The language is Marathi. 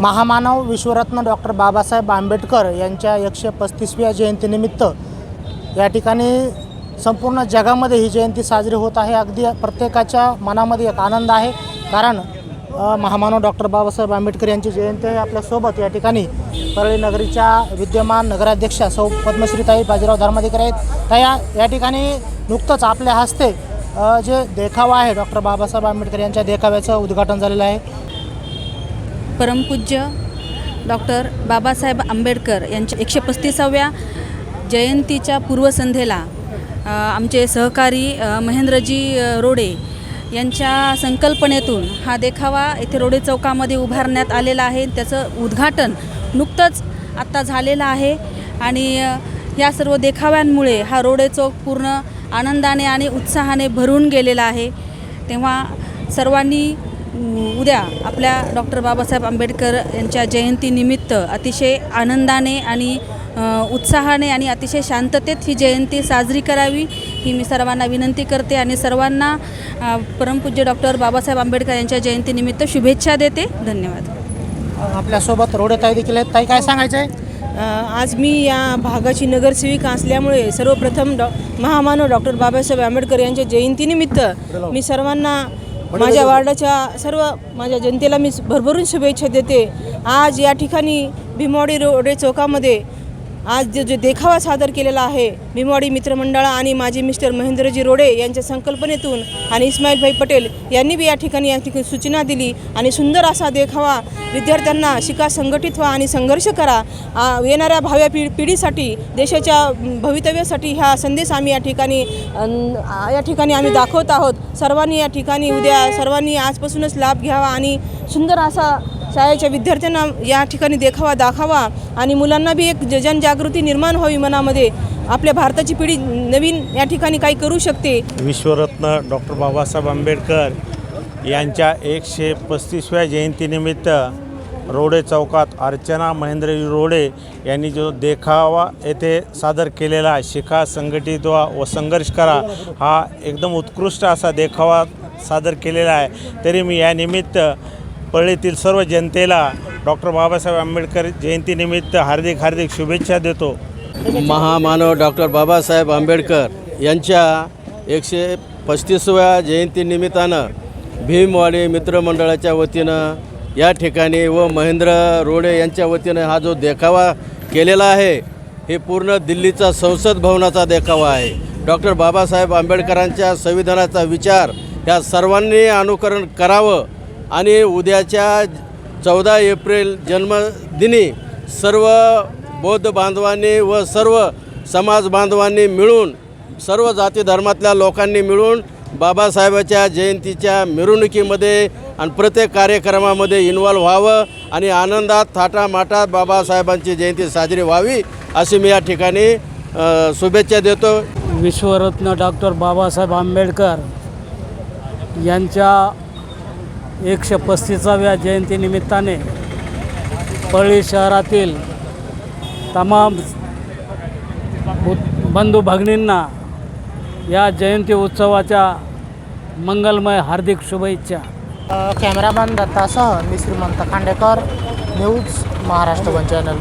महामानव विश्वरत्न डॉक्टर बाबासाहेब आंबेडकर यांच्या 135व्या जयंतीनिमित्त या ठिकाणी संपूर्ण जगामध्ये ही जयंती साजरी होत आहे। अगदी प्रत्येकाच्या मनामध्ये एक आनंद आहे, कारण महामानव डॉक्टर बाबासाहेब आंबेडकर यांची जयंती आहे। आपल्यासोबत या ठिकाणी परळी नगरीच्या विद्यमान नगराध्यक्षा सौ पद्मश्रीताई बाजीराव धर्माधिकारी आहेत। त्या या ठिकाणी नुकतंच आपल्या हस्ते जे देखावा आहे डॉक्टर बाबासाहेब आंबेडकर यांच्या देखाव्याचं उद्घाटन झालेलं आहे। परमपूज्य डॉक्टर बाबासाहेब आंबेडकर यांच्या 135व्या जयंतीच्या पूर्वसंध्येला आमचे सहकारी महेंद्रजी रोडे यांच्या संकल्पनेतून हा देखावा येथे रोडे चौकामध्ये उभारण्यात आलेला आहे। त्याचं उद्घाटन नुकतंच आत्ता झालेलं आहे आणि या सर्व देखाव्यांमुळे हा रोडे चौक पूर्ण आनंदाने आणि उत्साहाने भरून गेलेला आहे। तेव्हा सर्वांनी उद्या आपल्या डॉक्टर बाबासाहेब आंबेडकर यांच्या जयंतीनिमित्त अतिशय आनंदाने आणि उत्साहाने आणि अतिशय शांततेत ही जयंती साजरी करावी ही मी सर्वांना विनंती करते आणि सर्वांना परमपूज्य डॉक्टर बाबासाहेब आंबेडकर यांच्या जयंतीनिमित्त शुभेच्छा देते। धन्यवाद। आपल्यासोबत रोडेताई देखील आहेत। ताई, काय सांगायचं आहे? आज मी या भागाची नगरसेविका असल्यामुळे सर्वप्रथम महामानव डॉक्टर बाबासाहेब आंबेडकर यांच्या जयंतीनिमित्त मी सर्वांना माझ्या वार्डाच्या सर्व माझ्या जनतेला मी भरभरून शुभेच्छा देते। आज या ठिकाणी भीमवाडी रोडे चौकामध्ये आज जो देखावा सादर केलेला आहे भीमवाडी मित्रमंडळ आणि माझे मिस्टर महेंद्रजी रोडे यांच्या संकल्पनेतून आणि इस्माईलभाई पटेल यांनी बी या ठिकाणी सूचना दिली आणि सुंदर असा देखावा विद्यार्थ्यांना शिका, संघटित व्हा आणि संघर्ष करा, येणाऱ्या भाव्या पिढीसाठी देशाच्या भवितव्यासाठी हा संदेश आम्ही या ठिकाणी आम्ही दाखवत आहोत। सर्वांनी या ठिकाणी उद्या सर्वांनी आजपासूनच लाभ घ्यावा आणि सुंदर असा शाळेच्या विद्यार्थ्यांना या ठिकाणी देखावा दाखवा आणि मुलांना बी एक जनजागृती निर्माण व्हावी मनामध्ये, आपल्या भारताची पिढी नवीन या ठिकाणी काही करू शकते। विश्वरत्न डॉक्टर बाबासाहेब आंबेडकर यांच्या 135व्या जयंतीनिमित्त रोडे चौकात अर्चना महेंद्रजी रोडे यांनी जो देखावा येथे सादर केलेला शिका, संघटित व्हा व संघर्ष करा हा एकदम उत्कृष्ट असा देखावा सादर केलेला आहे। तरी मी या निमित्त परळीतील सर्व जनतेला डॉक्टर बाबासाहेब आंबेडकर जयंतीनिमित्त हार्दिक शुभेच्छा देतो। महामानव डॉक्टर बाबासाहेब आंबेडकर यांच्या 135व्या जयंतीनिमित्तानं भीमवाडी मित्रमंडळाच्या वतीनं या ठिकाणी व महेंद्र रोडे यांच्या वतीनं हा जो देखावा केलेला आहे हे पूर्ण दिल्लीचा संसद भवनाचा देखावा आहे। डॉक्टर बाबासाहेब आंबेडकरांच्या संविधानाचा विचार ह्या सर्वांनी अनुकरण करावं आणि उद्याच्या 14 एप्रिल जन्मदिनी सर्व बौद्ध बांधवांनी व सर्व समाज बांधवांनी मिळून सर्व जाती धर्मातल्या लोकांनी मिळून बाबासाहेबाच्या जयंतीच्या मिरवणुकीमध्ये आणि प्रत्येक कार्यक्रमामध्ये इन्व्हॉल्व व्हावं आणि आनंदात थाटामाटात बाबासाहेबांची जयंती साजरी व्हावी अशी मी या ठिकाणी शुभेच्छा देतो। विश्वरत्न डॉक्टर बाबासाहेब आंबेडकर यांच्या 135व्या जयंतीनिमित्ताने परळी शहरातील तमाम बंधू भगिनींना या जयंती उत्सवाच्या मंगलमय हार्दिक शुभेच्छा। कॅमेरामॅन दत्तासह मी श्रीमंत Khandekar, news Maharashtra one channel.